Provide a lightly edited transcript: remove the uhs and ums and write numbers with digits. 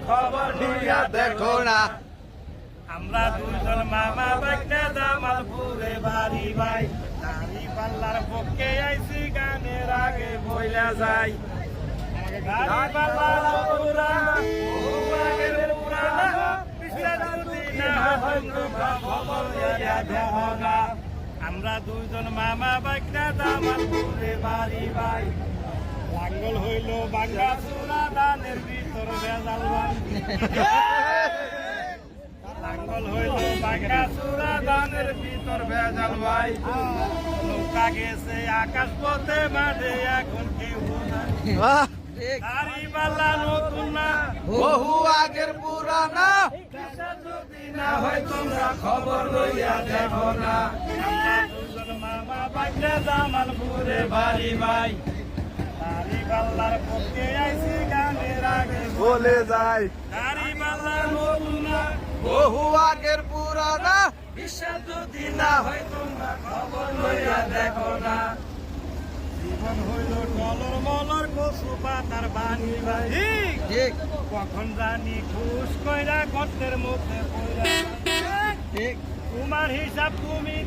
খবর লইয়া দেখো না। আমরা দুইজন মামা বাইকটা জামালপুরে বাড়ি ভাই, দাড়ি পাল্লার পক্ষে আইছি গানের আগে বইলা যাই। দাড়ি পাল্লার পুরানা, আগের পুরানা, পিছনে যদি না হয় তোমরা খবর লইয়া দেখো না। আমরা দুইজন মামা বাইকটা জামালপুরে বাড়ি ভাই, লাঙ্গল হইল বাঙ্গা চূড়া, ধানের ভিতর ভেজাল ভাই। লাঙ্গল হইল বাঙ্গা চূড়া, ধানের ভিতর ভেজাল ভাই। নৌকা গেছে আকাশ পথে, মাঠে এখন কেউ নাই। দাড়ি পাল্লা নতুন না, বহু আগের পুরানা, যদি না হয় তোমরা খবর লইয়া দেখো না। আমরা দুজন মামা বাইকটা জামালপুরে বাড়ি ভাই, দাড়ি পাল্লার পক্ষে আইছি গানের আগে বলে যায় দাড়ি পাল্লা নতুন না, বহু আগের পুরানা, বিশ্বাস যদি না হয় তোমরা খবর লইয়া দেখো না। জীবন হইল টলর মলর, কচু পাতার বাণী ভাই, ঠিক কখন জানি খুশ কইরা গর্তের মধ্যে পড়া। ঠিক তোমার হিসাব তুমি